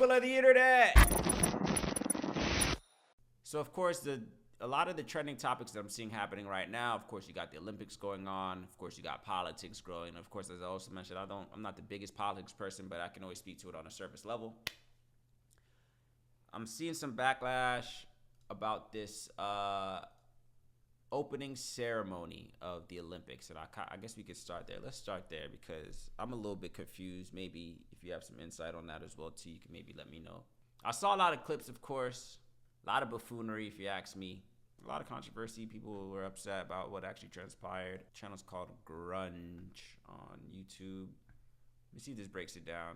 people of the internet. So of course, a lot of the trending topics that I'm seeing happening right now, of course, you got the Olympics going on. Of course, you got politics growing. Of course, as I also mentioned, I'm not the biggest politics person, but I can always speak to it on a surface level. I'm seeing some backlash about this opening ceremony of the Olympics, and I guess we could start there. Let's start there because I'm a little bit confused. Maybe if you have some insight on that as well too, you can maybe let me know. I saw a lot of clips, of course, a lot of buffoonery, if you ask me, a lot of controversy. People were upset about what actually transpired. The channel's called Grunge on YouTube. Let me see if this breaks it down.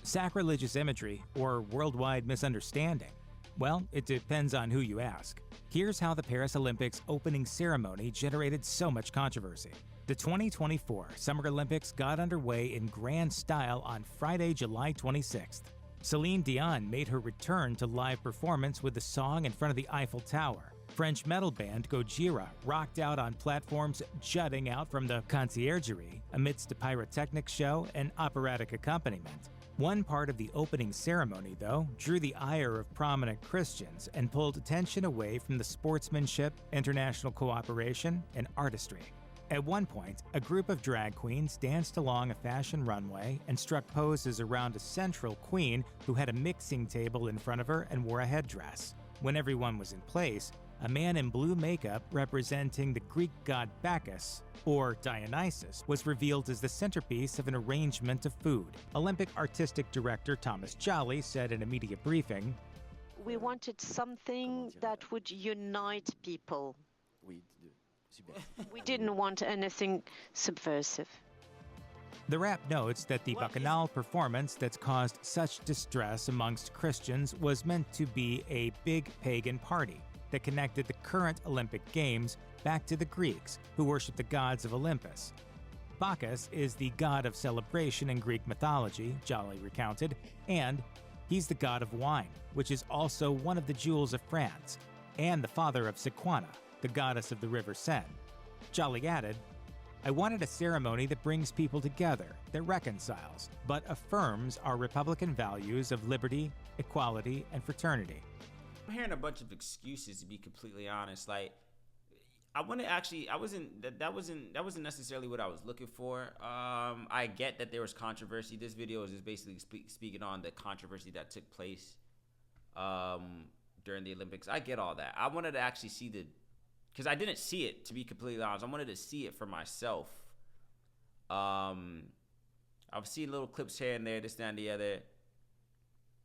Sacrilegious imagery or worldwide misunderstanding? Well, it depends on who you ask. Here's how the Paris Olympics opening ceremony generated so much controversy. The 2024 Summer Olympics got underway in grand style on Friday, July 26th. Celine Dion made her return to live performance with the song in front of the Eiffel Tower. French metal band Gojira rocked out on platforms jutting out from the Conciergerie amidst a pyrotechnic show and operatic accompaniment. One part of the opening ceremony, though, drew the ire of prominent Christians and pulled attention away from the sportsmanship, international cooperation, and artistry. At one point, a group of drag queens danced along a fashion runway and struck poses around a central queen who had a mixing table in front of her and wore a headdress. When everyone was in place, a man in blue makeup representing the Greek god Bacchus, or Dionysus, was revealed as the centerpiece of an arrangement of food. Olympic artistic director Thomas Jolly said in a media briefing, "We wanted something that would unite people. We didn't want anything subversive." The rap notes that the Bacchanal performance that's caused such distress amongst Christians was meant to be a big pagan party that connected the current Olympic Games back to the Greeks, who worship the gods of Olympus. Bacchus is the god of celebration in Greek mythology, Jolly recounted, and he's the god of wine, which is also one of the jewels of France, and the father of Sequana, the goddess of the river Seine. Jolly added, "I wanted a ceremony that brings people together, that reconciles, but affirms our Republican values of liberty, equality, and fraternity." I'm hearing a bunch of excuses, to be completely honest. Like, I wasn't necessarily what I was looking for. I get that there was controversy. This video is just basically speaking on the controversy that took place during the Olympics. I get all that. I wanted to actually see because I didn't see it, to be completely honest. I wanted to see it for myself. I've seen little clips here and there, this, that, and the other.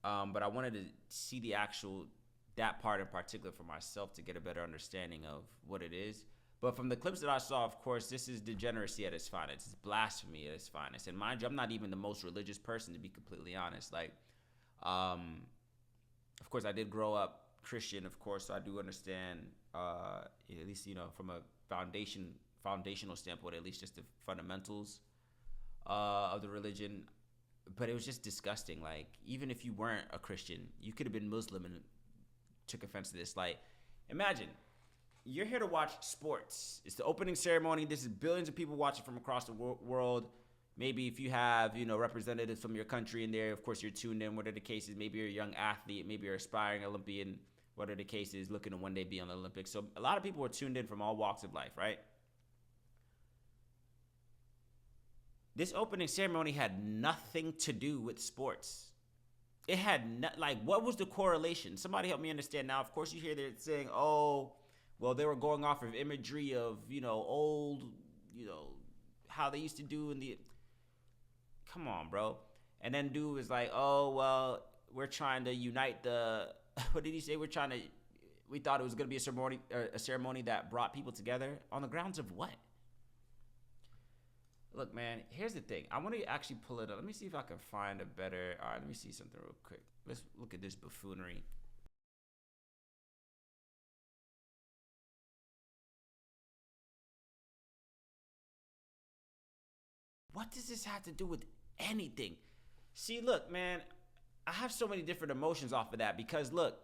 But I wanted to see that part in particular for myself to get a better understanding of what it is. But from the clips that I saw, of course, this is degeneracy at its finest. It's blasphemy at its finest. And mind you, I'm not even the most religious person, to be completely honest. Like, of course, I did grow up Christian, of course, so I do understand, at least, from a foundational standpoint, at least just the fundamentals of the religion. But it was just disgusting. Like, even if you weren't a Christian, you could have been Muslim and took offense to this. Like, imagine you're here to watch sports. It's the opening ceremony. This is billions of people watching from across the world. Maybe if you have, representatives from your country in there, of course, you're tuned in. What are the cases? Maybe you're a young athlete. Maybe you're an aspiring Olympian. What are the cases? Looking to one day be on the Olympics. So a lot of people were tuned in from all walks of life, right? This opening ceremony had nothing to do with sports. It had what was the correlation? Somebody help me understand. Now, of course, you hear they're saying, "Oh, well, they were going off of imagery of old, how they used to do in the." Come on, bro. And then dude was like, "Oh, well, we're trying to unite the." What did he say? We thought it was gonna be a ceremony that brought people together on the grounds of what? Look, man, here's the thing. I want to actually pull it up. Let me see if I can find a better... All right, let me see something real quick. Let's look at this buffoonery. What does this have to do with anything? See, look, man, I have so many different emotions off of that because, look,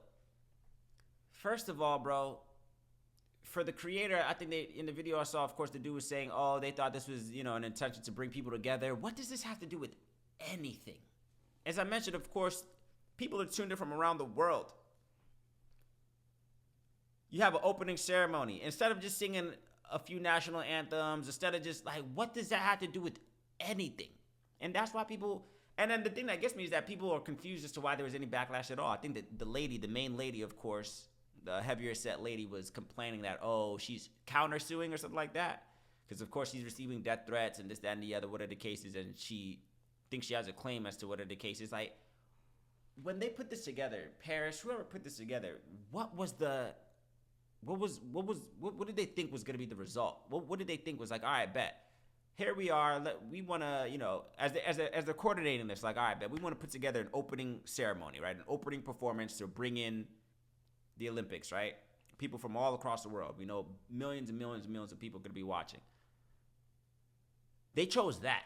first of all, bro, for the creator, I think in the video I saw, of course, the dude was saying, oh, they thought this was, an intention to bring people together. What does this have to do with anything? As I mentioned, of course, people are tuned in from around the world. You have an opening ceremony. Instead of just singing a few national anthems, instead of just like, what does that have to do with anything? And that's why people, and then the thing that gets me is that people are confused as to why there was any backlash at all. I think that the main lady, of course, the heavier set lady was complaining that, oh, she's countersuing or something like that. Because, of course, she's receiving death threats and this, that, and the other, what are the cases, and she thinks she has a claim as to what are the cases. Like, when they put this together, Paris, whoever put this together, what did they think was going to be the result? What did they think was like, all right, bet. Here we are. We want to, as they're coordinating this, like, all right, bet. We want to put together an opening ceremony, right? An opening performance to bring in the Olympics, right? People from all across the world. We know millions and millions and millions of people could be watching. They chose that.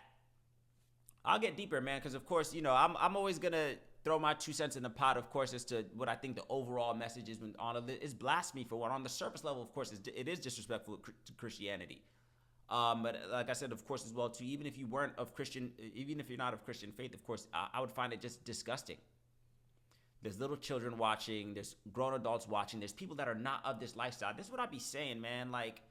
I'll get deeper, man, because, of course, I'm always going to throw my 2 cents in the pot, of course, as to what I think the overall message is on it. It's blasphemy, for one. On the surface level, of course, it is disrespectful to Christianity. But like I said, of course, as well, too, even if you're not of Christian faith, of course, I would find it just disgusting. There's little children watching. There's grown adults watching. There's people that are not of this lifestyle. This is what I be saying, man. Like,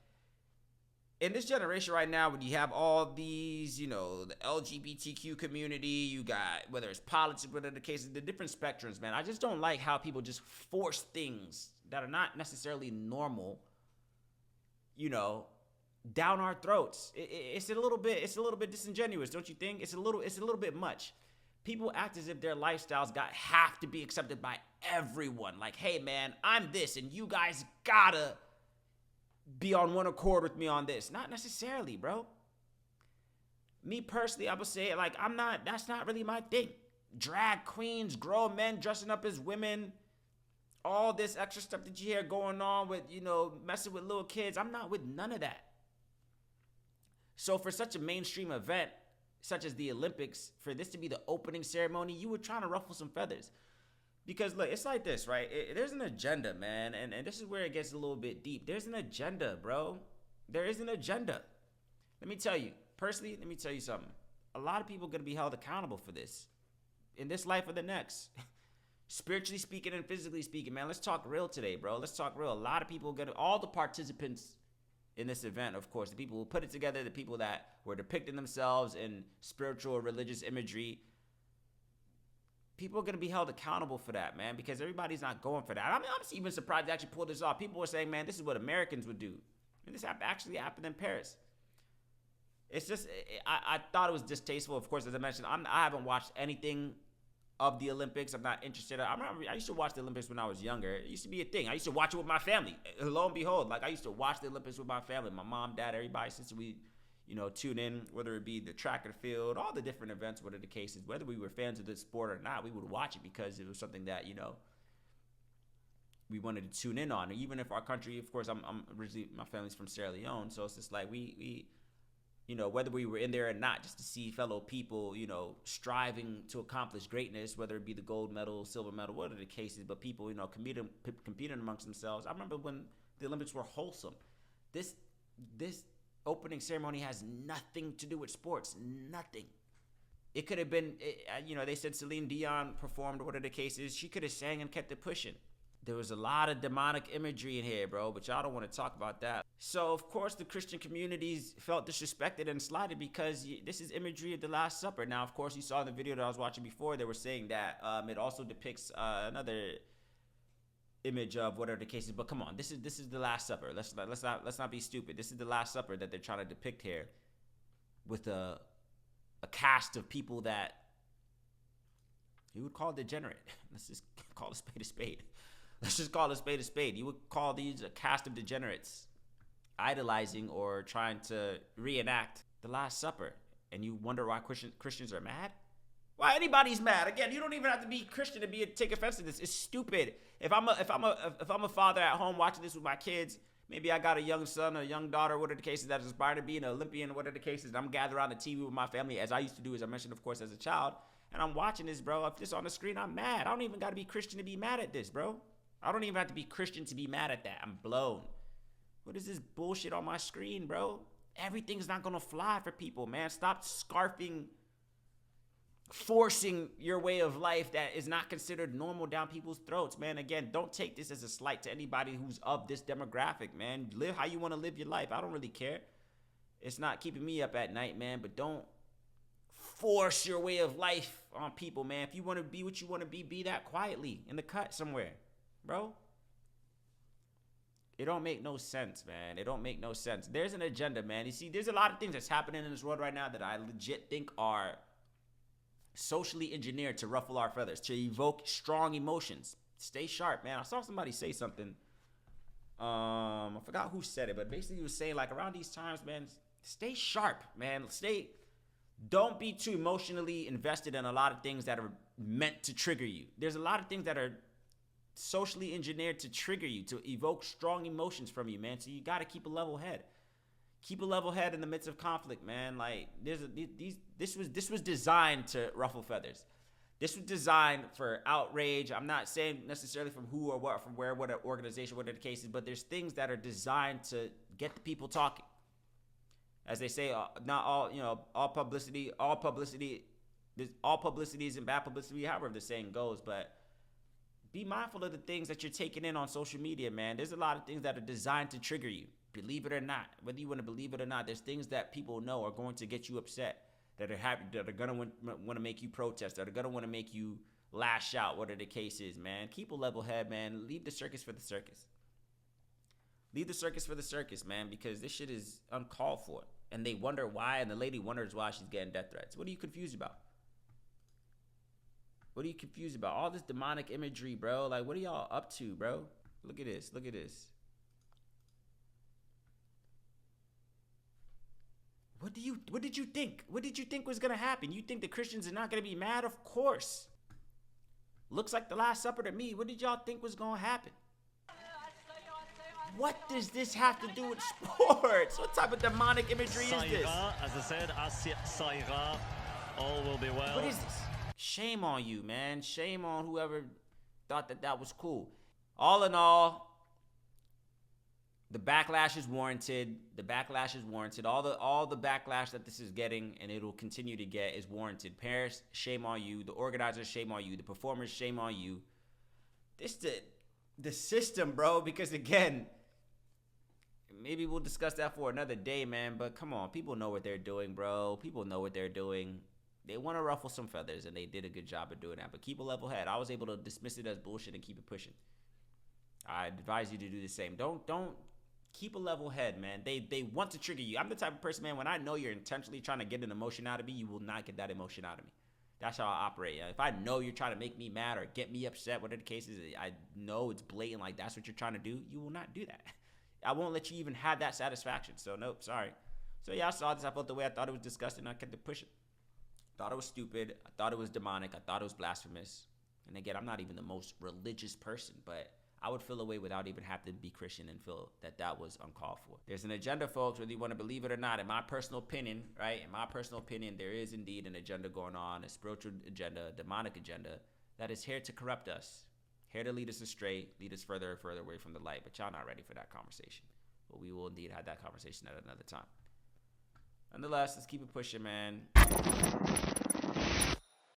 in this generation right now, when you have all these, the LGBTQ community, you got, whether it's politics, whatever the case is, the different spectrums, man. I just don't like how people just force things that are not necessarily normal, down our throats. It's a little bit disingenuous, don't you think? It's a little bit much. People act as if their lifestyles have to be accepted by everyone. Like, hey, man, I'm this, and you guys gotta be on one accord with me on this. Not necessarily, bro. Me personally, I would say, like, that's not really my thing. Drag queens, grown men dressing up as women, all this extra stuff that you hear going on with, messing with little kids. I'm not with none of that. So for such a mainstream event, such as the Olympics, for this to be the opening ceremony, you were trying to ruffle some feathers. Because, look, it's like this, right? There's an agenda, man, and this is where it gets a little bit deep. There's an agenda, bro. There is an agenda. Let me tell you something. A lot of people are going to be held accountable for this in this life or the next. Spiritually speaking and physically speaking, man, let's talk real today, bro. Let's talk real. A lot of people all the participants in this event, of course, the people who put it together, the people that were depicting themselves in spiritual or religious imagery, people are going to be held accountable for that, man, because everybody's not going for that. I mean, I'm even surprised they actually pulled this off. People were saying, man, this is what Americans would do. And this actually happened in Paris. It's just, I thought it was distasteful. Of course, as I mentioned, I haven't watched anything of the Olympics. I'm not interested. I used to watch the Olympics when I was younger. It used to be a thing. I used to watch it with my family. Lo and behold, like, I used to watch the Olympics with my family, my mom, dad, everybody, since we, tune in, whether it be the track and field, all the different events, whatever the case is, whether we were fans of the sport or not, we would watch it because it was something that, we wanted to tune in on. Even if our country, of course, I'm originally, my family's from Sierra Leone, so it's just like we whether we were in there or not, just to see fellow people, striving to accomplish greatness, whether it be the gold medal, silver medal, whatever the cases, but people, competing amongst themselves. I remember when the Olympics were wholesome. This opening ceremony has nothing to do with sports, nothing. It could have been, they said Celine Dion performed, whatever the cases. She could have sang and kept it pushing. There was a lot of demonic imagery in here, bro, but y'all don't want to talk about that. So, of course, the Christian communities felt disrespected and slighted because this is imagery of the Last Supper. Now, of course, you saw the video that I was watching before. They were saying that it also depicts another image of whatever the case is. But come on, this is the Last Supper. Let's not be stupid. This is the Last Supper that they're trying to depict here, with a cast of people that you would call degenerate. Let's just call a spade a spade. Let's just call a spade a spade. You would call these a cast of degenerates idolizing or trying to reenact the Last Supper. And you wonder why Christians are mad? Why anybody's mad? Again, you don't even have to be Christian to take offense to this. It's stupid. If I'm a father at home watching this with my kids, maybe I got a young son or a young daughter, whatever the cases, that aspire to be an Olympian, whatever the cases, and I'm gathered around the TV with my family, as I used to do, as I mentioned, of course, as a child, and I'm watching this, bro. If this on the screen, I'm mad. I don't even got to be Christian to be mad at this, bro. I don't even have to be Christian to be mad at that. I'm blown. What is this bullshit on my screen, bro? Everything's not gonna fly for people, man. Stop forcing your way of life that is not considered normal down people's throats, man. Again, don't take this as a slight to anybody who's of this demographic, man. Live how you want to live your life. I don't really care. It's not keeping me up at night, man, but don't force your way of life on people, man. If you want to be what you want to be that quietly in the cut somewhere, bro. It don't make no sense, man. It don't make no sense. There's an agenda, man. You see, there's a lot of things that's happening in this world right now that I legit think are socially engineered to ruffle our feathers, to evoke strong emotions. Stay sharp, man. I saw somebody say something. I forgot who said it, but basically he was saying, like, around these times, man, stay sharp, man. Don't be too emotionally invested in a lot of things that are meant to trigger you. There's a lot of things that are socially engineered to trigger you, to evoke strong emotions from you, man. So you got to keep a level head. Keep a level head in the midst of conflict, man. Like, this was designed to ruffle feathers. This was designed for outrage. I'm not saying necessarily from who or what, from where, what organization, what are the cases, but there's things that are designed to get the people talking. As they say, not all, all publicity isn't bad publicity, however the saying goes, but be mindful of the things that you're taking in on social media, man. There's a lot of things that are designed to trigger you. Believe it or not, whether you want to believe it or not, there's things that people know are going to get you upset, that are happy, that are gonna want to make you protest, that are gonna want to make you lash out. Whatever the case is, man. Keep a level head, man. Leave the circus for the circus. Leave the circus for the circus, man, because this shit is uncalled for. And they wonder why, and the lady wonders why she's getting death threats. What are you confused about? What are you confused about? All this demonic imagery, bro. Like, what are y'all up to, bro? Look at this. Look at this. What did you think? What did you think was gonna happen? You think the Christians are not gonna be mad? Of course. Looks like the Last Supper to me. What did y'all think was gonna happen? What does this have to do with sports? What type of demonic imagery is this? As I said, Saira, all will be well. What is this? Shame on you, man. Shame on whoever thought that was cool. All in all, the backlash is warranted. The backlash is warranted. All the backlash that this is getting, and it'll continue to get, is warranted. Parents, shame on you. The organizers, shame on you. The performers, shame on you. This the system, bro. Because again, maybe we'll discuss that for another day, man. But come on, people know what they're doing, bro. People know what they're doing. They want to ruffle some feathers, and they did a good job of doing that. But keep a level head. I was able to dismiss it as bullshit and keep it pushing. I advise you to do the same. Don't keep a level head, man. They want to trigger you. I'm the type of person, man, when I know you're intentionally trying to get an emotion out of me, you will not get that emotion out of me. That's how I operate. If I know you're trying to make me mad or get me upset, whatever the case is, I know it's blatant, like that's what you're trying to do, you will not do that. I won't let you even have that satisfaction. So nope, sorry. So yeah, I saw this. I felt the way I thought it was disgusting. I kept it pushing. Thought it was stupid. I thought it was demonic. I thought it was blasphemous. And again, I'm not even the most religious person, but I would feel a way without even having to be Christian and feel that was uncalled for. There's an agenda, folks, whether you want to believe it or not. In my personal opinion, right? In my personal opinion, there is indeed an agenda going on, a spiritual agenda, a demonic agenda that is here to corrupt us, here to lead us astray, lead us further and further away from the light. But y'all not ready for that conversation. But we will indeed have that conversation at another time. Nonetheless, let's keep it pushing, man.